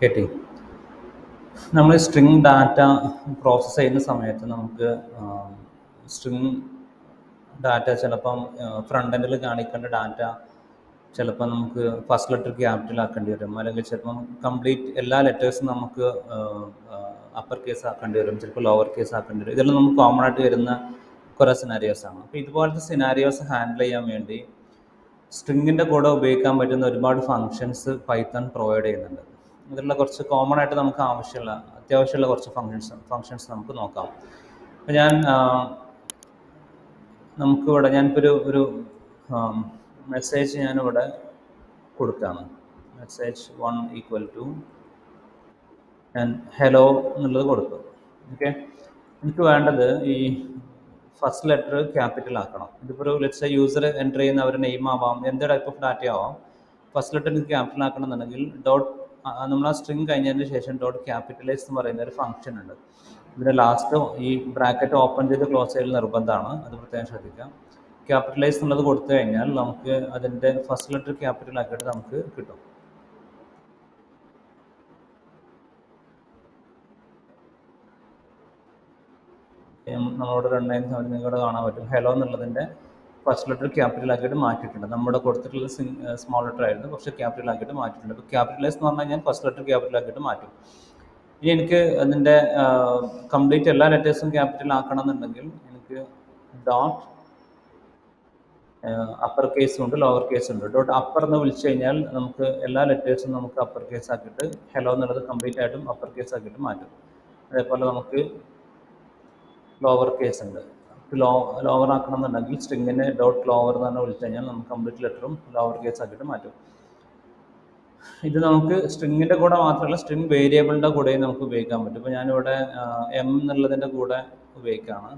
കേട്ടി നമ്മൾ string data process ചെയ്യുന്ന സമയത്ത് നമുക്ക് സ്ട്രിങ് ഡാറ്റ ചിലപ്പം ഫ്രണ്ട് എൻഡിൽ കാണിക്കേണ്ട ഡാറ്റ ചിലപ്പോൾ നമുക്ക് ഫസ്റ്റ് ലെറ്റർ ക്യാപിറ്റൽ ആക്കേണ്ടി വരും, അല്ലെങ്കിൽ ചിലപ്പം കംപ്ലീറ്റ് എല്ലാ ലെറ്റേഴ്സും നമുക്ക് അപ്പർ കേസ് ആക്കേണ്ടി വരും, ചിലപ്പോൾ ലോവർ കേസ് ആക്കേണ്ടി വരും. ഇതെല്ലാം നമുക്ക് കോമൺ ആയിട്ട് വരുന്ന കുറേ സിനാരിയോസാണ്. അപ്പോൾ ഇതുപോലത്തെ സിനാരിയോസ് ഹാൻഡിൽ ചെയ്യാൻ വേണ്ടി സ്ട്രിങ്ങിൻ്റെ കൂടെ ഉപയോഗിക്കാൻ പറ്റുന്ന ഒരുപാട് ഫങ്ഷൻസ് പൈത്തൺ പ്രൊവൈഡ് ചെയ്യുന്നുണ്ട്. ഇതിലുള്ള കുറച്ച് കോമൺ ആയിട്ട് നമുക്ക് അത്യാവശ്യമുള്ള കുറച്ച് ഫങ്ഷൻസ് നമുക്ക് നോക്കാം. അപ്പോൾ നമുക്കിവിടെ ഞാനിപ്പോൾ ഒരു മെസ്സേജ് ഞാനിവിടെ കൊടുക്കുകയാണ്. മെസ്സേജ് 1 ഈക്വൽ ടു ഞാൻ ഹലോ എന്നുള്ളത് കൊടുക്കും. ഓക്കെ, എനിക്ക് വേണ്ടത് ഈ ഫസ്റ്റ് ലെറ്റർ ക്യാപിറ്റൽ ആക്കണം. ഇതിപ്പോൾ ഒരു ലെറ്റ്സ് യൂസർ എൻ്റർ ചെയ്യുന്ന അവരുടെ നെയിം ആവാം, എന്ത് ടൈപ്പ് ഓഫ് ഡാറ്റ ആവാം. ഫസ്റ്റ് ലെറ്റർ എനിക്ക് ക്യാപിറ്റൽ ആക്കണം എന്നുണ്ടെങ്കിൽ നമ്മൾ ആ സ്ട്രിങ് കഴിഞ്ഞതിന് ശേഷം ഡോട്ട് ക്യാപിറ്റലൈസ് എന്ന് പറയുന്ന ഒരു ഫംഗ്ഷൻ ഉണ്ട്. ഇതിൻ്റെ ലാസ്റ്റ് ഈ ബ്രാക്കറ്റ് ഓപ്പൺ ചെയ്ത് ക്ലോസ് ചെയ്യൽ നിർബന്ധമാണ്, അത് പ്രത്യേകം ശ്രദ്ധിക്കാം. ക്യാപിറ്റലൈസ് എന്നുള്ളത് കൊടുത്തു കഴിഞ്ഞാൽ നമുക്ക് അതിൻ്റെ ഫസ്റ്റ് ലെറ്റർ ക്യാപിറ്റൽ ആക്കിയിട്ട് നമുക്ക് കിട്ടും. നമ്മളോട് റൺ ചെയ്യുന്ന സമയത്ത് നിങ്ങളുടെ കാണാൻ പറ്റും ഹലോ എന്നുള്ളതിൻ്റെ ഫസ്റ്റ് ലെറ്റർ ക്യാപിറ്റൽ ആക്കിയിട്ട് മാറ്റിയിട്ടുണ്ട്. നമ്മുടെ കൊടുത്തിട്ടുള്ളത് സ്മോൾ ലെറ്റർ ആയിരുന്നു, കുറച്ച് ക്യാപിറ്റൽ ആക്കിയിട്ട് മാറ്റിയിട്ടുണ്ട്. അപ്പോൾ ക്യാപിറ്റലൈസ് എന്ന് പറഞ്ഞാൽ ഞാൻ ഫസ്റ്റ് ലെറ്റർ ക്യാപിറ്റൽ ആക്കിയിട്ട് മാറ്റും. ഇനി എനിക്ക് അതിൻ്റെ കംപ്ലീറ്റ് എല്ലാ ലെറ്റേഴ്സും ക്യാപിറ്റൽ ആക്കണം എന്നുണ്ടെങ്കിൽ എനിക്ക് ഡോട്ട് അപ്പർ കേസും ഉണ്ട്, ലോവർ കേസും ഉണ്ട്. ഡോട്ട് അപ്പർ എന്ന് വിളിച്ചു കഴിഞ്ഞാൽ നമുക്ക് എല്ലാ ലെറ്റേഴ്സും നമുക്ക് അപ്പർ കേസ് ആക്കിയിട്ട് ഹലോ എന്നുള്ളത് കംപ്ലീറ്റ് ആയിട്ടും അപ്പർ കേസ് ആക്കിയിട്ട് മാറ്റും. അതേപോലെ നമുക്ക് ലോവർ കേസ് ഉണ്ട്. ലോവർ ആക്കണം എന്നുണ്ടെങ്കിൽ സ്ട്രിങ്ങിനെ ഡോട്ട് ലോവർ എന്ന് വിളിച്ചു കഴിഞ്ഞാൽ നമുക്ക് കംപ്ലീറ്റ് ലെറ്ററും ലോവർ കേസ് ആക്കിയിട്ട് മാറ്റും. ഇത് നമുക്ക് സ്ട്രിങ്ങിൻ്റെ കൂടെ മാത്രമല്ല സ്ട്രിങ് വേരിയബിളിൻ്റെ കൂടെയും നമുക്ക് ഉപയോഗിക്കാൻ പറ്റും. ഇപ്പോൾ ഞാനിവിടെ എം എന്നുള്ളതിൻ്റെ കൂടെ ഉപയോഗിക്കുകയാണ്.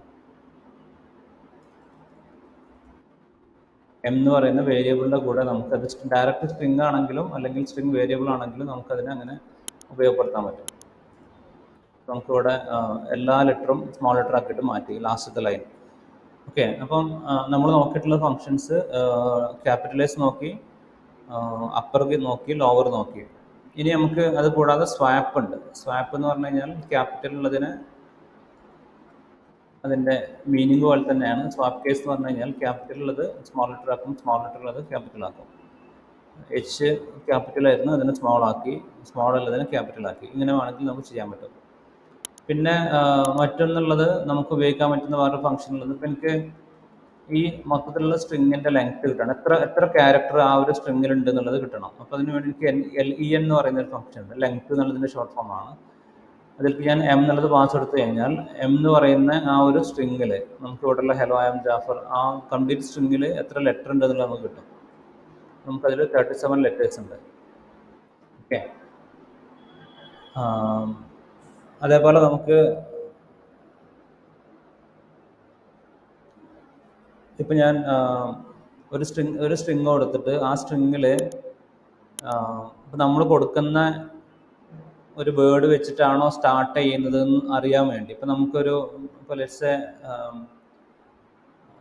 എം എന്ന് പറയുന്ന വേരിയബിളിൻ്റെ കൂടെ നമുക്കത് ഡയറക്റ്റ് സ്ട്രിങ് ആണെങ്കിലും അല്ലെങ്കിൽ സ്ട്രിങ് വേരിയബിൾ ആണെങ്കിലും നമുക്കതിനെ അങ്ങനെ ഉപയോഗപ്പെടുത്താൻ പറ്റും. നമുക്കിവിടെ എല്ലാ ലെറ്ററും സ്മോൾ ലെറ്റർ ആക്കിയിട്ട് മാറ്റി ലാസ്റ്റത്തെ ലൈൻ. ഓക്കെ, അപ്പം നമ്മൾ നോക്കിയിട്ടുള്ള ഫങ്ഷൻസ് ക്യാപിറ്റലൈസ് നോക്കി, അപ്പർ നോക്കി, ലോവർ നോക്കി. ഇനി നമുക്ക് അത് കൂടാതെ സ്വാപ്പ് ഉണ്ട്. സ്വാപ്പ് എന്ന് പറഞ്ഞു കഴിഞ്ഞാൽ ക്യാപിറ്റൽ ഉള്ളതിന് അതിൻ്റെ മീനിങ് പോലെ തന്നെയാണ്. സ്വാപ്പ് കേസ് എന്ന് പറഞ്ഞു കഴിഞ്ഞാൽ ക്യാപിറ്റൽ ഉള്ളത് സ്മോൾ ലെറ്റർ ആക്കും, സ്മോൾ ലെറ്റർ ഉള്ളത് ക്യാപിറ്റൽ ആക്കും. എച്ച് ക്യാപിറ്റൽ ആയിരുന്നു, അതിനെ സ്മോൾ ആക്കി, സ്മോൾ ഉള്ളതിനെ ക്യാപിറ്റൽ ആക്കി. ഇങ്ങനെ വേണമെങ്കിൽ നമുക്ക് ചെയ്യാൻ പറ്റും. പിന്നെ മറ്റൊന്നുള്ളത് നമുക്ക് ഉപയോഗിക്കാൻ പറ്റുന്ന വേറെ ഫംഗ്ഷൻ ഉള്ളത്, ഇപ്പം എനിക്ക് ഈ മൊത്തത്തിലുള്ള സ്ട്രിങ്ങിൻ്റെ ലെങ്ത് കിട്ടണം, എത്ര ക്യാരക്ടർ ആ ഒരു സ്ട്രിങ്ങിൽ ഉണ്ട് എന്നുള്ളത് കിട്ടണം. അപ്പോൾ അതിന് വേണ്ടി എനിക്ക് LEN എന്ന് പറയുന്ന ഒരു ഫംഗ്ഷൻ ഉണ്ട്. ലെങ്ത് എന്നുള്ളതിൻ്റെ ഷോർട്ട് ഫോം ആണ്. അതിൽ ഞാൻ എം എന്നുള്ളത് പാസ് എടുത്തു കഴിഞ്ഞാൽ എം എന്ന് പറയുന്ന ആ ഒരു സ്ട്രിങ്ങിൽ നമുക്ക് ഇവിടെയുള്ള ഹലോ ഐ എം ജാഫർ ആ കംപ്ലീറ്റ് സ്ട്രിങ്ങിൽ എത്ര ലെറ്റർ ഉണ്ട് എന്നുള്ളത് നമുക്ക് കിട്ടും. നമുക്കതിൽ 37 ലെറ്റേഴ്സ് ഉണ്ട്. ഓക്കെ, അതേപോലെ നമുക്ക് ഇപ്പം ഞാൻ ഒരു സ്ട്രിങ് കൊടുത്തിട്ട് ആ സ്ട്രിങ്ങിൽ ഇപ്പം നമ്മൾ കൊടുക്കുന്ന ഒരു വേർഡ് വെച്ചിട്ടാണോ സ്റ്റാർട്ട് ചെയ്യുന്നത് എന്ന് അറിയാൻ വേണ്ടി ഇപ്പം നമുക്കൊരു ഇപ്പോൾ ലെറ്റ്സ്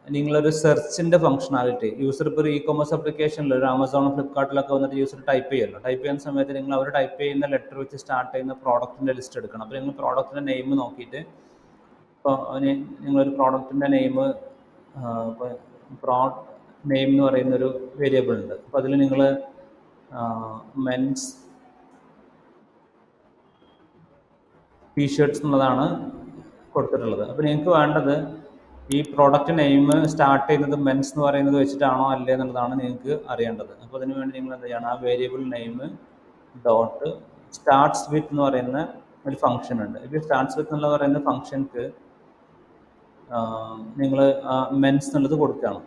നിങ്ങളൊരു സെർച്ചിൻ്റെ ഫംഗ്ഷനാലിറ്റി യൂസർ ഇപ്പോൾ ഒരു ഇ-കൊമേഴ്സ് ആപ്ലിക്കേഷനിൽ ഒരു ആമസോൺ ഫ്ലിപ്കാർട്ടിലൊക്കെ വന്നിട്ട് യൂസർ ടൈപ്പ് ചെയ്യുമല്ലോ. ടൈപ്പ് ചെയ്യുന്ന സമയത്ത് നിങ്ങൾ അവർ ടൈപ്പ് ചെയ്യുന്ന ലെറ്റർ വെച്ച് സ്റ്റാർട്ട് ചെയ്യുന്ന പ്രോഡക്റ്റിൻ്റെ ലിസ്റ്റ് എടുക്കണം. അപ്പോൾ നിങ്ങൾ പ്രോഡക്റ്റിൻ്റെ നെയിം നോക്കിയിട്ട് ഇപ്പോൾ നിങ്ങളൊരു പ്രോഡക്റ്റിൻ്റെ നെയിം ഇപ്പോൾ നെയിം എന്ന് പറയുന്നൊരു വേരിയബിൾ ഉണ്ട്. അപ്പോൾ അതിൽ നിങ്ങൾ മെൻസ് ടീഷർട്ട്സ് എന്നുള്ളതാണ് കൊടുത്തിട്ടുള്ളത്. അപ്പോൾ നിങ്ങൾക്ക് വേണ്ടത് ഈ പ്രോഡക്റ്റ് നെയിം സ്റ്റാർട്ട് ചെയ്യുന്നത് മെൻസ് എന്ന് പറയുന്നത് വെച്ചിട്ടാണോ അല്ലേ എന്നുള്ളതാണ് നിങ്ങൾക്ക് അറിയേണ്ടത്. അപ്പോൾ അതിന് വേണ്ടി നിങ്ങൾ എന്ത് ചെയ്യണം, ആ variable name dot starts with എന്ന് പറയുന്ന ഒരു ഫംഗ്ഷൻ ഉണ്ട്. ഇപ്പോൾ സ്റ്റാർട്ട്സ് വിത്ത് എന്നുള്ള പറയുന്ന ഫംഗ്ഷൻക്ക് നിങ്ങൾ മെൻസ് എന്നുള്ളത് കൊടുക്കുകയാണ്.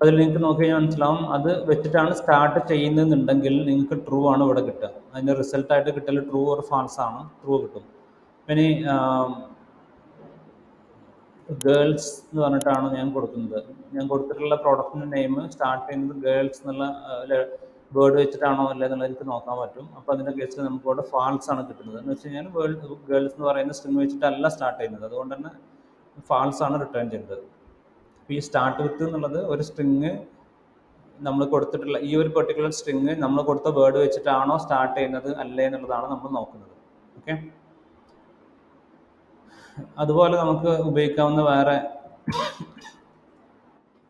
അതിൽ നിങ്ങൾക്ക് നോക്കി കഴിഞ്ഞാൽ മനസ്സിലാവും അത് വെച്ചിട്ടാണ് സ്റ്റാർട്ട് ചെയ്യുന്നതെന്നുണ്ടെങ്കിൽ നിങ്ങൾക്ക് ട്രൂ ആണ് ഇവിടെ കിട്ടുക. അതിൻ്റെ റിസൾട്ടായിട്ട് കിട്ടൽ ട്രൂ ഓർ ഫാൾസ് ആണ്, ട്രൂ കിട്ടും. ഇനി ഗേൾസ് എന്ന് പറഞ്ഞിട്ടാണ് ഞാൻ കൊടുക്കുന്നത്. ഞാൻ കൊടുത്തിട്ടുള്ള പ്രോഡക്റ്റിൻ്റെ നെയിം സ്റ്റാർട്ട് ചെയ്യുന്നത് ഗേൾസ് എന്നുള്ള വേർഡ് വെച്ചിട്ടാണോ അല്ലേ എന്നുള്ളത് എനിക്ക് നോക്കാൻ പറ്റും. അപ്പോൾ അതിൻ്റെ കേസിൽ നമുക്ക് ഇവിടെ ഫാൾസ് ആണ് കിട്ടുന്നത്. എന്ന് വെച്ച് കഴിഞ്ഞാൽ ഗേൾസ് എന്ന് പറയുന്ന സ്ട്രിങ് വെച്ചിട്ടല്ല സ്റ്റാർട്ട് ചെയ്യുന്നത്, അതുകൊണ്ട് തന്നെ ഫാൾസ് ആണ് റിട്ടേൺ ചെയ്യുന്നത്. ഈ സ്റ്റാർട്ട് വിത്ത് എന്നുള്ളത് ഒരു സ്ട്രിങ് നമ്മൾ കൊടുത്തിട്ടുള്ള ഈ ഒരു പെർട്ടിക്കുലർ സ്ട്രിങ് നമ്മൾ കൊടുത്ത വേർഡ് വെച്ചിട്ടാണോ സ്റ്റാർട്ട് ചെയ്യുന്നത് അല്ലേ എന്നുള്ളതാണ് നമ്മൾ നോക്കുന്നത്. ഓക്കെ, അതുപോലെ നമുക്ക് ഉപയോഗിക്കാവുന്ന വേറെ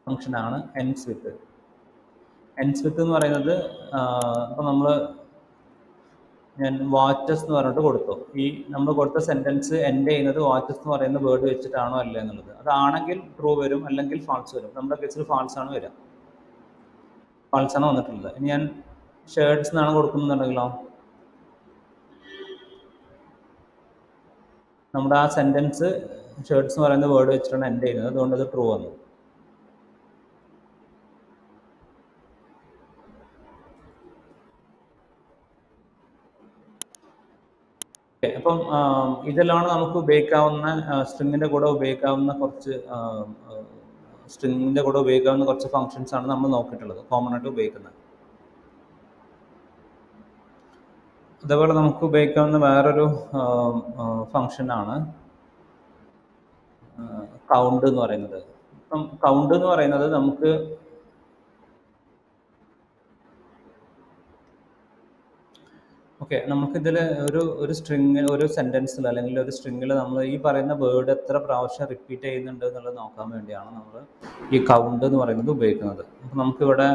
ഫംഗ്ഷനാണ് എൻഡ്സ് വിത്ത്. എൻഡ്സ് വിത്ത് എന്ന് പറയുന്നത് ഇപ്പം നമ്മൾ ഞാൻ വാച്ചസ് എന്ന് പറഞ്ഞിട്ട് കൊടുത്തു. ഈ നമ്മൾ കൊടുത്ത സെൻറ്റൻസ് എൻഡ് ചെയ്യുന്നത് വാച്ചസ് എന്ന് പറയുന്ന വേർഡ് വെച്ചിട്ടാണോ അല്ല എന്നുള്ളത്. അതാണെങ്കിൽ ട്രൂ വരും, അല്ലെങ്കിൽ ഫാൾസ് വരും. നമ്മുടെ കേസിൽ ഫാൾസ് ആണ് വരിക, ഫാൾസ് ആണ് വന്നിട്ടുള്ളത്. ഇനി ഞാൻ ഷേർട്സ് എന്നാണ് കൊടുക്കുന്നുണ്ടെങ്കിലോ നമ്മുടെ ആ സെൻറ്റൻസ് ഷേർട്സ് എന്ന് പറയുന്ന വേർഡ് വെച്ചിട്ടാണ് എൻഡ് ചെയ്യുന്നത്, അതുകൊണ്ട് അത് ട്രൂ വന്നു. അപ്പം ഇതെല്ലാം നമുക്ക് ഉപയോഗിക്കാവുന്ന സ്ട്രിങ്ങിൻ്റെ കൂടെ ഉപയോഗിക്കാവുന്ന കുറച്ച് ഫങ്ഷൻസ് ആണ് നമ്മൾ നോക്കിയിട്ടുള്ളത്, കോമൺ ആയിട്ട് ഉപയോഗിക്കുന്നത്. അതേപോലെ നമുക്ക് ഉപയോഗിക്കാവുന്ന വേറൊരു ഫങ്ഷനാണ് കൗണ്ട് എന്ന് പറയുന്നത്. ഇപ്പം കൗണ്ട് എന്ന് പറയുന്നത് നമുക്ക് നമുക്കിതിൽ ഒരു സ്ട്രിങ്, ഒരു സെൻറ്റൻസിൽ അല്ലെങ്കിൽ ഒരു സ്ട്രിങ്ങിൽ നമ്മൾ ഈ പറയുന്ന വേർഡ് എത്ര പ്രാവശ്യം റിപ്പീറ്റ് ചെയ്യുന്നുണ്ട് എന്നുള്ളത് നോക്കാൻ വേണ്ടിയാണ് നമ്മൾ ഈ കൗണ്ട് എന്ന് പറയുന്നത് ഉപയോഗിക്കുന്നത്. അപ്പം നമുക്കിവിടെ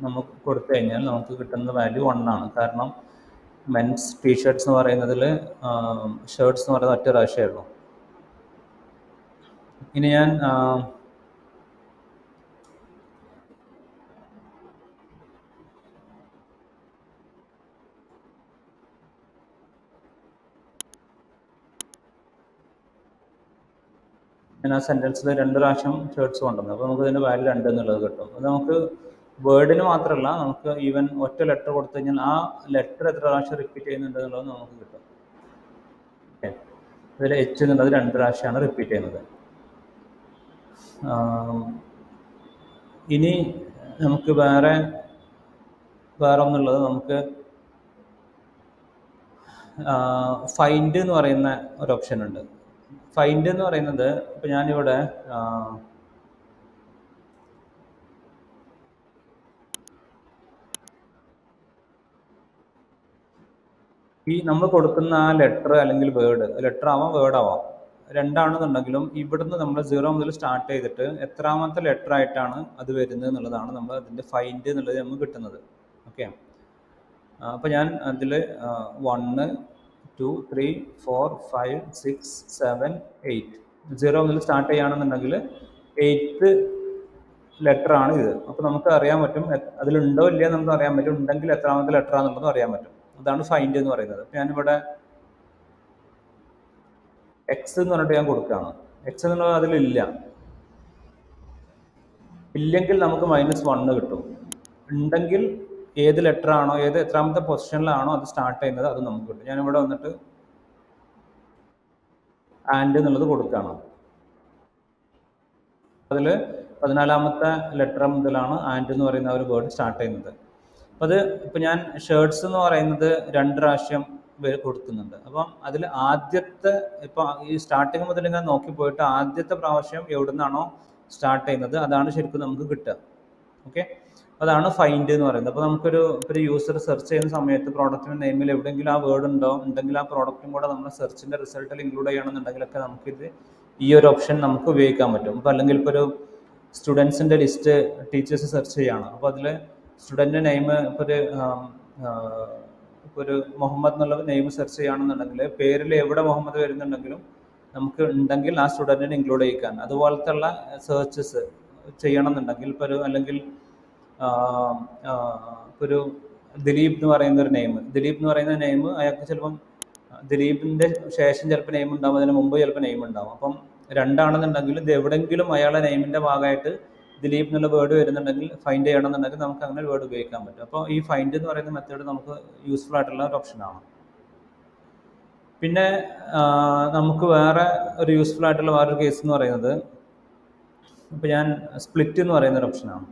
നമുക്ക് കൊടുത്തു കഴിഞ്ഞാൽ നമുക്ക് കിട്ടുന്ന വാല്യൂ 1 ആണ്. കാരണം മെൻസ് ടീഷർട്ട്സ് എന്ന് പറയുന്നതിൽ ഷർട്ട്സ് എന്ന് പറയുന്നത് ഒറ്റ പ്രാവശ്യമേ ഉള്ളൂ. ഇനി ഞാൻ ആ സെൻറ്റൻസിൽ 2 പ്രാവശ്യം ഷർട്ട്സ് കൊണ്ടുവന്നു. അപ്പോൾ നമുക്ക് ഇതിൻ്റെ വാല്യൂ 2 എന്നുള്ളത് കിട്ടും. അത് നമുക്ക് വേർഡിന് മാത്രമല്ല, നമുക്ക് ഈവൻ ഒറ്റ ലെറ്റർ കൊടുത്തു കഴിഞ്ഞാൽ ആ ലെറ്റർ എത്ര പ്രാവശ്യം റിപ്പീറ്റ് ചെയ്യുന്നുണ്ട് എന്നുള്ളത് നമുക്ക് കിട്ടും. ഓക്കെ, ഇതിൽ എച്ച് എന്നുള്ളത് 2 പ്രാവശ്യമാണ് റിപ്പീറ്റ് ചെയ്യുന്നത്. ഇനി നമുക്ക് വേറെ ഒന്നുള്ളത്, നമുക്ക് ഫൈൻഡ് എന്ന് പറയുന്ന ഒരു ഓപ്ഷൻ ഉണ്ട്. ഫൈൻഡ് എന്ന് പറയുന്നത് ഇപ്പം ഞാനിവിടെ ഈ നമ്മൾ കൊടുക്കുന്ന ആ ലെറ്റർ അല്ലെങ്കിൽ ലെറ്റർ ആവാം, വേർഡ് ആവാം, രണ്ടാണെന്നുണ്ടെങ്കിലും ഇവിടുന്ന് നമ്മൾ 0 മുതൽ സ്റ്റാർട്ട് ചെയ്തിട്ട് എത്രാമത്തെ ലെറ്റർ ആയിട്ടാണ് അത് വരുന്നത് എന്നുള്ളതാണ് നമ്മൾ അതിൻ്റെ ഫൈൻഡ് എന്നുള്ളത് നമുക്ക് കിട്ടുന്നത്. ഓക്കെ, അപ്പോൾ ഞാൻ അതിൽ 1, 2, 3, 4, 5, 6, 7, 8 0 മുതൽ സ്റ്റാർട്ട് ചെയ്യുകയാണെന്നുണ്ടെങ്കിൽ 8th ലെറ്റർ ആണ് ഇത്. അപ്പോൾ നമുക്ക് അറിയാൻ പറ്റും അതിലുണ്ടോ ഇല്ലയോ നമുക്ക് അറിയാൻ പറ്റും, ഉണ്ടെങ്കിൽ എത്രാമത്തെ ലെറ്റർ ആണെന്നുള്ളത് അറിയാൻ പറ്റും. അതാണ് ഫൈൻഡ് എന്ന് പറയുന്നത്. ഞാനിവിടെ എക്സ് എന്ന് പറഞ്ഞിട്ട് ഞാൻ കൊടുക്കുകയാണ്. എക്സ് എന്നുള്ളത് അതിലില്ല, ഇല്ലെങ്കിൽ നമുക്ക് -1 കിട്ടും. ഉണ്ടെങ്കിൽ ഏത് ലെറ്റർ ആണോ, എത്രാമത്തെ പൊസിഷനിലാണോ അത് സ്റ്റാർട്ട് ചെയ്യുന്നത് അത് നമുക്ക് കിട്ടും. ഞാനിവിടെ വന്നിട്ട് ആൻഡ് എന്നുള്ളത് കൊടുക്കുകയാണ്. അതിൽ 14ാമത്തെ ലെറ്റർ മുതലാണ് ആൻഡ് എന്ന് പറയുന്ന ഒരു വേർഡ് സ്റ്റാർട്ട് ചെയ്യുന്നത്. അപ്പം അത് ഇപ്പം ഞാൻ ഷേർട്സ് എന്ന് പറയുന്നത് 2 പ്രാവശ്യം കൊടുക്കുന്നുണ്ട്. അപ്പം അതിൽ ആദ്യത്തെ, ഇപ്പം ഈ സ്റ്റാർട്ടിങ് മുതൽ ഇങ്ങനെ നോക്കി പോയിട്ട് ആദ്യത്തെ പ്രാവശ്യം എവിടെ നിന്നാണോ സ്റ്റാർട്ട് ചെയ്യുന്നത് അതാണ് ശരിക്കും നമുക്ക് കിട്ടുക. ഓക്കെ, അതാണ് ഫൈൻഡ് എന്ന് പറയുന്നത്. അപ്പോൾ ഒരു യൂസർ സെർച്ച് ചെയ്യുന്ന സമയത്ത് പ്രോഡക്റ്റിൻ്റെ നെയിമിൽ എവിടെയെങ്കിലും ആ വേർഡ് ഉണ്ടെങ്കിൽ ആ പ്രോഡക്റ്റും കൂടെ നമ്മൾ സെർച്ചിൻ്റെ റിസൾട്ടിൽ ഇൻക്ലൂഡ് ചെയ്യണമെന്നുണ്ടെങ്കിലൊക്കെ നമുക്കിത് ഈ ഒരു ഓപ്ഷൻ നമുക്ക് ഉപയോഗിക്കാൻ പറ്റും. ഇപ്പോൾ അല്ലെങ്കിൽ ഇപ്പോൾ ഒരു സ്റ്റുഡൻസിൻ്റെ ലിസ്റ്റ് ടീച്ചേഴ്സ് സെർച്ച് ചെയ്യുകയാണ്. അപ്പോൾ അതിൽ സ്റ്റുഡൻറ്റ് നെയിം ഇപ്പോൾ ഒരു മുഹമ്മദ് എന്നുള്ള നെയിം സെർച്ച് ചെയ്യുകയാണെന്നുണ്ടെങ്കിൽ പേരിൽ എവിടെ മുഹമ്മദ് വരുന്നുണ്ടെങ്കിലും നമുക്ക് ഉണ്ടെങ്കിൽ ആ സ്റ്റുഡൻറ്റിനെ ഇൻക്ലൂഡ് ചെയ്യിക്കാൻ, അതുപോലത്തെ ഉള്ള സെർച്ചസ് ചെയ്യണമെന്നുണ്ടെങ്കിൽ അല്ലെങ്കിൽ ഒരു ദിലീപ് എന്ന് പറയുന്ന ഒരു നെയിം അയാൾക്ക് ചിലപ്പം ദിലീപിൻ്റെ ശേഷം ചിലപ്പോൾ നെയിം ഉണ്ടാവും, അതിന് മുമ്പ് ചിലപ്പോൾ നെയിം ഉണ്ടാവും. അപ്പം 2 ആണെന്നുണ്ടെങ്കിൽ ഇത് എവിടെയെങ്കിലും അയാളുടെ നെയിമിൻ്റെ ഭാഗമായിട്ട് ദിലീപ് എന്നുള്ള വേർഡ് വരുന്നുണ്ടെങ്കിൽ ഫൈൻഡ് ചെയ്യണമെന്നുണ്ടെങ്കിൽ നമുക്ക് അങ്ങനെ ഒരു വേർഡ് ഉപയോഗിക്കാൻ പറ്റും. അപ്പോൾ ഈ ഫൈൻഡ് എന്ന് പറയുന്ന മെത്തേഡ് നമുക്ക് യൂസ്ഫുൾ ആയിട്ടുള്ള ഒരു ഓപ്ഷനാണ്. പിന്നെ നമുക്ക് വേറെ ഒരു യൂസ്ഫുൾ ആയിട്ടുള്ള വേറൊരു കേസ് എന്ന് പറയുന്നത്, ഇപ്പോൾ ഞാൻ സ്പ്ലിറ്റ് എന്ന് പറയുന്ന ഒരു ഓപ്ഷനാണ്.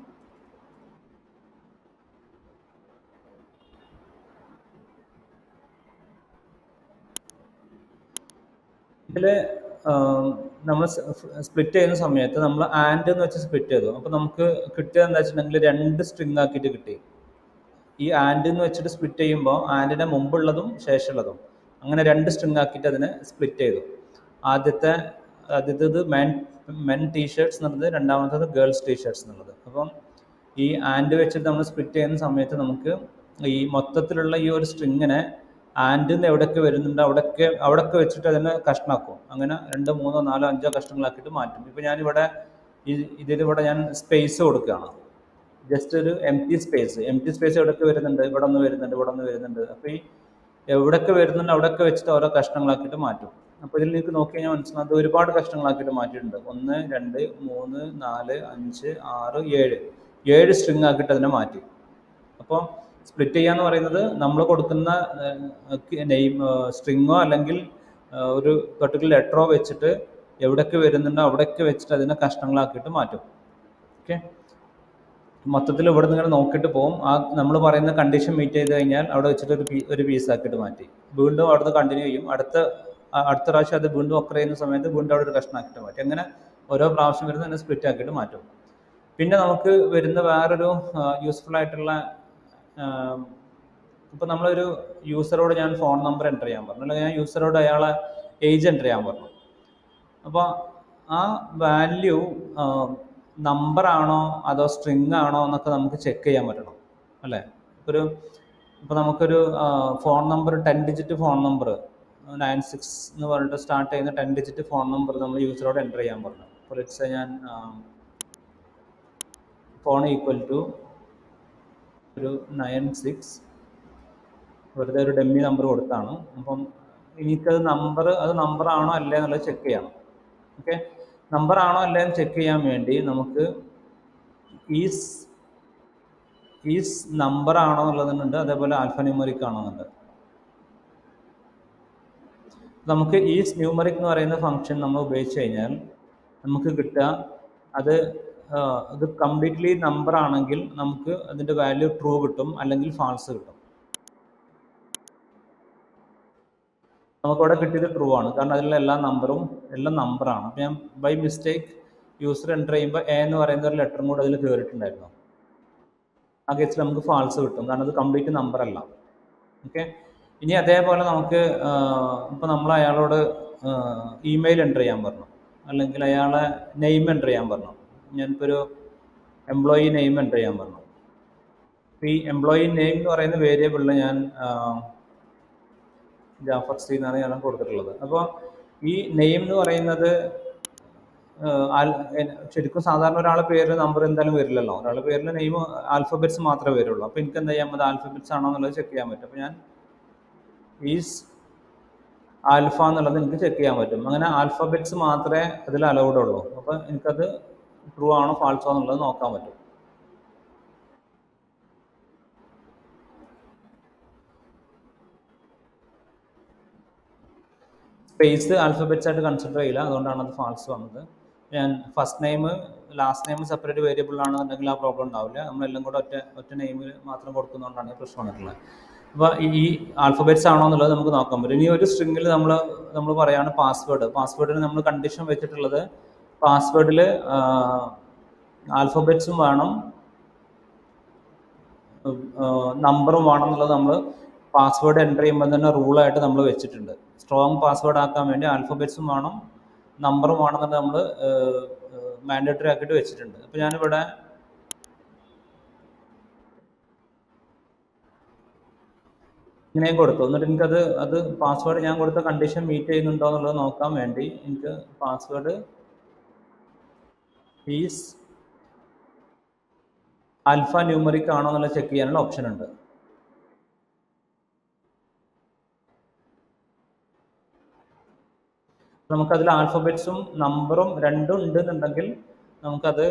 ഇതിൽ നമ്മൾ സ്പ്ലിറ്റ് ചെയ്യുന്ന സമയത്ത് നമ്മൾ ആൻഡ് എന്ന് വെച്ച് സ്പ്ലിറ്റ് ചെയ്തു. അപ്പോൾ നമുക്ക് കിട്ടിയത് എന്താ വെച്ചിട്ടുണ്ടെങ്കിൽ 2 സ്ട്രിങ് ആക്കിയിട്ട് കിട്ടി. ഈ ആൻഡ് എന്ന് വെച്ചിട്ട് സ്പ്ലിറ്റ് ചെയ്യുമ്പോൾ ആൻഡിൻ്റെ മുമ്പുള്ളതും ശേഷമുള്ളതും അങ്ങനെ 2 സ്ട്രിങ് ആക്കിയിട്ട് അതിനെ സ്പ്ലിറ്റ് ചെയ്തു. ആദ്യത്തേത് മെൻ ടീഷർട്ട്സ് എന്നുള്ളത്, രണ്ടാമത്തേത് ഗേൾസ് ടീഷർട്ട്സ് എന്നുള്ളത്. അപ്പം ഈ ആൻഡ് വെച്ചിട്ട് നമ്മൾ സ്പ്ലിറ്റ് ചെയ്യുന്ന സമയത്ത് നമുക്ക് ഈ മൊത്തത്തിലുള്ള ഈ ഒരു സ്ട്രിങ്ങിനെ ആൻഡിന്ന് എവിടെയൊക്കെ വരുന്നുണ്ട് അവിടെയൊക്കെ വെച്ചിട്ട് അതിനെ കഷ്ണാക്കും. അങ്ങനെ 2, 3, 4, 5 കഷ്ണങ്ങളാക്കിയിട്ട് മാറ്റും. ഇപ്പോൾ ഞാനിവിടെ ഇതിലിവിടെ ഞാൻ സ്പേസ് കൊടുക്കുകയാണ്. ജസ്റ്റ് ഒരു എം ടി സ്പേസ് എവിടെയൊക്കെ വരുന്നുണ്ട്, ഇവിടെ ഒന്ന് വരുന്നുണ്ട്. അപ്പോൾ ഈ എവിടെയൊക്കെ വരുന്നുണ്ട് അവിടെയൊക്കെ വെച്ചിട്ട് ഓരോ കഷ്ണങ്ങളാക്കിയിട്ട് മാറ്റും. അപ്പോൾ ഇതിൽ നിങ്ങൾക്ക് നോക്കി കഴിഞ്ഞാൽ മനസ്സിലാകുന്നത് ഒരുപാട് കഷ്ണങ്ങളാക്കിയിട്ട് മാറ്റിയിട്ടുണ്ട്. 1, 2, 3, 4, 5, 6, 7 സ്ട്രിങ് ആക്കിയിട്ട് അതിനെ മാറ്റി. അപ്പോൾ സ്പ്ലിറ്റ് ചെയ്യാന്ന് പറയുന്നത് നമ്മൾ കൊടുക്കുന്ന നെയിം സ്ട്രിങ്ങോ അല്ലെങ്കിൽ ഒരു പെർട്ടിക്കുലർ ലെറ്ററോ വെച്ചിട്ട് എവിടെയൊക്കെ വരുന്നുണ്ടോ അവിടെയൊക്കെ വെച്ചിട്ട് അതിനെ കഷ്ണങ്ങളാക്കിയിട്ട് മാറ്റും. ഓക്കെ, മൊത്തത്തിൽ ഇവിടെ നിന്ന് ഇങ്ങനെ നോക്കിയിട്ട് പോകും. ആ നമ്മൾ പറയുന്ന കണ്ടീഷൻ മീറ്റ് ചെയ്ത് കഴിഞ്ഞാൽ അവിടെ വെച്ചിട്ട് ഒരു പീസാക്കിയിട്ട് മാറ്റി വീണ്ടും അവിടുന്ന് കണ്ടിന്യൂ ചെയ്യും. അടുത്ത പ്രാവശ്യം അത് വീണ്ടും ഒക്കർ ചെയ്യുന്ന സമയത്ത് വീണ്ടും അവിടെ ഒരു കഷ്ണമാക്കിയിട്ട് മാറ്റി. അങ്ങനെ ഓരോ പ്രാവശ്യം വരുന്നത് തന്നെ സ്പ്ലിറ്റ് ആക്കിയിട്ട് മാറ്റും. പിന്നെ നമുക്ക് വരുന്ന വേറൊരു യൂസ്ഫുൾ ആയിട്ടുള്ള, ഇപ്പം നമ്മളൊരു യൂസറോട് ഞാൻ ഫോൺ നമ്പർ എൻ്റർ ചെയ്യാൻ പറഞ്ഞു, അല്ലെങ്കിൽ ഞാൻ യൂസറോട് അയാളെ ഏജ് എൻ്റർ ചെയ്യാൻ പറഞ്ഞു. അപ്പോൾ ആ വാല്യൂ നമ്പർ ആണോ അതോ സ്ട്രിങ് ആണോ എന്നൊക്കെ നമുക്ക് ചെക്ക് ചെയ്യാൻ പറ്റണം അല്ലേ. ഇപ്പോൾ നമുക്കൊരു phone number 10 digit phone number 96 എന്ന് പറഞ്ഞിട്ട് സ്റ്റാർട്ട് ചെയ്യുന്ന 10 ഡിജിറ്റ് ഫോൺ നമ്പർ നമ്മൾ യൂസറോട് എൻ്റർ ചെയ്യാൻ പറഞ്ഞു. അപ്പോൾ ലെറ്റ്സ് ഞാൻ ഫോൺ ഈക്വൽ ടു ഒരു 96 വെറുതെ ഒരു ഡെമ്മി നമ്പർ കൊടുത്താണ്. അപ്പം എനിക്കത് നമ്പർ ആണോ അല്ലേ എന്നുള്ളത് ചെക്ക് ചെയ്യണം. ഓക്കെ, നമ്പർ ആണോ അല്ലേ എന്ന് ചെക്ക് ചെയ്യാൻ വേണ്ടി നമുക്ക് ഈസ് നമ്പർ ആണോ എന്നുള്ളതുണ്ട്, അതേപോലെ ആൽഫ ന്യൂമറിക് ആണോ എന്നുണ്ട്. നമുക്ക് ഈസ് ന്യൂമറിക് എന്ന് പറയുന്ന ഫംഗ്ഷൻ നമ്മൾ ഉപയോഗിച്ച് കഴിഞ്ഞാൽ നമുക്ക് കിട്ടുക അത് കംപ്ലീറ്റ്ലി നമ്പർ ആണെങ്കിൽ നമുക്ക് അതിൻ്റെ വാല്യൂ ട്രൂ കിട്ടും, അല്ലെങ്കിൽ ഫാൾസ് കിട്ടും. നമുക്കവിടെ കിട്ടിയത് ട്രൂ ആണ്, കാരണം അതിലുള്ള എല്ലാം നമ്പറാണ്. അപ്പോൾ ഞാൻ ബൈ മിസ്റ്റേക്ക് യൂസർ എൻ്റർ ചെയ്യുമ്പോൾ എ എന്ന് പറയുന്ന ഒരു ലെറ്ററും കൂടെ അതിൽ കയറിയിട്ടുണ്ടായിരുന്നു. ആ കേസിൽ നമുക്ക് ഫാൾസ് കിട്ടും, കാരണം അത് കംപ്ലീറ്റ് നമ്പർ അല്ല. ഓക്കെ, ഇനി അതേപോലെ നമുക്ക് ഇപ്പോൾ നമ്മൾ അയാളോട് ഇമെയിൽ എൻ്റർ ചെയ്യാൻ പറഞ്ഞു, അല്ലെങ്കിൽ അയാളെ നെയിം എൻ്റർ ചെയ്യാൻ പറഞ്ഞു. ഞാനിപ്പോൾ ഒരു എംപ്ലോയി നെയിം എൻ്റർ ചെയ്യാൻ പറഞ്ഞു. അപ്പോൾ ഈ എംപ്ലോയി നെയിം എന്ന് പറയുന്ന വേരിയബിളിൽ ഞാൻ ജാഫർ സി എന്നാണ് ഞാൻ കൊടുത്തിട്ടുള്ളത്. അപ്പോൾ ഈ നെയിം എന്ന് പറയുന്നത് ശരിക്കും സാധാരണ ഒരാളെ പേര് നമ്പർ എന്തായാലും വരില്ലല്ലോ. ഒരാളുടെ പേരിൽ നെയിം ആൽഫബറ്റ്സ് മാത്രമേ വരുള്ളൂ. അപ്പോൾ എനിക്ക് എന്താ ചെയ്യാൻ പറ്റും, ആൽഫബറ്റ്സ് ആണോ എന്നുള്ളത് ചെക്ക് ചെയ്യാൻ പറ്റും. അപ്പോൾ ഞാൻ ഈസ് ആൽഫ എന്നുള്ളത് എനിക്ക് ചെക്ക് ചെയ്യാൻ പറ്റും. അങ്ങനെ ആൽഫബറ്റ്സ് മാത്രമേ അതിൽ അലൗഡ് ഉള്ളൂ. അപ്പോൾ എനിക്കത് ട്രൂ ആണോ ഫാൾസോ എന്നുള്ളത് നോക്കാൻ പറ്റും. സ്പേസ് ആൽഫബറ്റ്സ് ആയിട്ട് കൺസിഡർ ചെയ്യില്ല, അതുകൊണ്ടാണ് അത് ഫാൾസ് വന്നത്. ഞാൻ first name last name separate variable ആണെന്നുണ്ടെങ്കിൽ ആ പ്രോബ്ലം ഉണ്ടാവില്ല. നമ്മളെല്ലാം കൂടെ ഒറ്റ നെയിമിൽ മാത്രം കൊടുക്കുന്നതുകൊണ്ടാണ് പ്രശ്നം വന്നിട്ടുള്ളത്. അപ്പോൾ ഈ ആൽഫബറ്റ്സ് ആണോ എന്നുള്ളത് നമുക്ക് നോക്കാൻ പറ്റും. ഇനി ഒരു സ്ട്രിങ്ങിൽ നമ്മൾ പറയുകയാണ് പാസ്വേഡിന് നമ്മൾ കണ്ടീഷൻ വെച്ചിട്ടുള്ളത് പാസ്വേഡിൽ ആൽഫബറ്റ്സും വേണം നമ്പറും വേണം എന്നുള്ളത് നമ്മൾ പാസ്വേഡ് എൻ്റർ ചെയ്യുമ്പോൾ തന്നെ റൂളായിട്ട് നമ്മൾ വെച്ചിട്ടുണ്ട്. സ്ട്രോങ് പാസ്വേഡ് ആക്കാൻ വേണ്ടി ആൽഫബറ്റ്സും വേണം നമ്പറും വേണമെന്നുള്ളത് നമ്മൾ മാൻഡേറ്ററി ആക്കിയിട്ട് വെച്ചിട്ടുണ്ട്. അപ്പോൾ ഞാനിവിടെ ഇങ്ങനെയും കൊടുത്തു. എന്നിട്ട് എനിക്കത് പാസ്വേഡ് ഞാൻ കൊടുത്ത കണ്ടീഷൻ മീറ്റ് ചെയ്യുന്നുണ്ടോ എന്നുള്ളത് നോക്കാൻ വേണ്ടി എനിക്ക് പാസ്വേഡ് ഈസ് ആൽഫ ന്യൂമറിക് ആണോ എന്നുള്ളത് ചെക്ക് ചെയ്യാനുള്ള ഓപ്ഷൻ ഉണ്ട്. നമുക്കതിൽ ആൽഫബറ്റ്സും നമ്പറും രണ്ടും ഉണ്ടെന്നുണ്ടെങ്കിൽ നമുക്കത്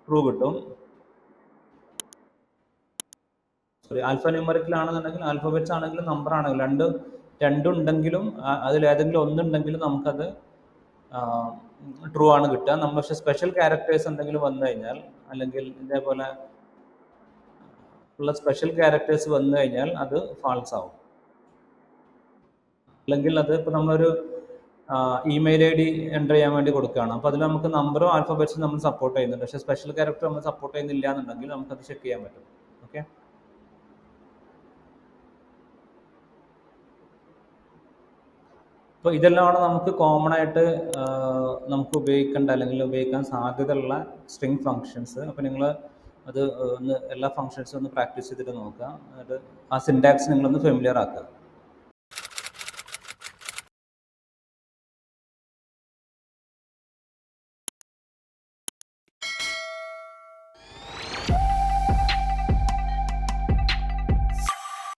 ട്രൂ കിട്ടും. ആൽഫ ന്യൂമറിക്കിലാണെന്നുണ്ടെങ്കിൽ ആൽഫബറ്റ്സ് ആണെങ്കിലും നമ്പർ ആണെങ്കിലും രണ്ടും ഉണ്ടെങ്കിലും അതിലേതെങ്കിലും ഒന്നുണ്ടെങ്കിലും നമുക്കത് ട്രൂ ആണ് കിട്ടുക. നമ്മൾ പക്ഷെ സ്പെഷ്യൽ ക്യാരക്ടേഴ്സ് എന്തെങ്കിലും വന്നു കഴിഞ്ഞാൽ, അല്ലെങ്കിൽ ഇതേപോലെ ഉള്ള സ്പെഷ്യൽ ക്യാരക്ടേഴ്സ് വന്നു കഴിഞ്ഞാൽ അത് ഫാൾസ് ആവും. അല്ലെങ്കിൽ അത് ഇപ്പോൾ നമ്മളൊരു ഇമെയിൽ ഐ ഡി എൻ്റർ ചെയ്യാൻ വേണ്ടി കൊടുക്കുകയാണ്. അപ്പോൾ അതിൽ നമുക്ക് നമ്പറും ആൽഫബറ്റ്സും നമ്മൾ സപ്പോർട്ട് ചെയ്യുന്നുണ്ട്. പക്ഷേ സ്പെഷ്യൽ ക്യാരക്ടർ നമ്മൾ സപ്പോർട്ട് ചെയ്യുന്നില്ല എന്നുണ്ടെങ്കിൽ നമുക്കത് ചെക്ക് ചെയ്യാൻ പറ്റും. ഓക്കെ, അപ്പോൾ ഇതെല്ലാമാണ് നമുക്ക് കോമൺ ആയിട്ട് നമുക്ക് ഉപയോഗിക്കേണ്ട അല്ലെങ്കിൽ ഉപയോഗിക്കാൻ സാധ്യതയുള്ള സ്ട്രിംഗ് ഫങ്ഷൻസ്. അപ്പോൾ നിങ്ങൾ അത് ഒന്ന് എല്ലാ ഫങ്ഷൻസും ഒന്ന് പ്രാക്ടീസ് ചെയ്തിട്ട് നോക്കുക. എന്നിട്ട് ആ സിൻടാക്സ് നിങ്ങളൊന്ന് ഫെമിലിയർ ആക്കുക.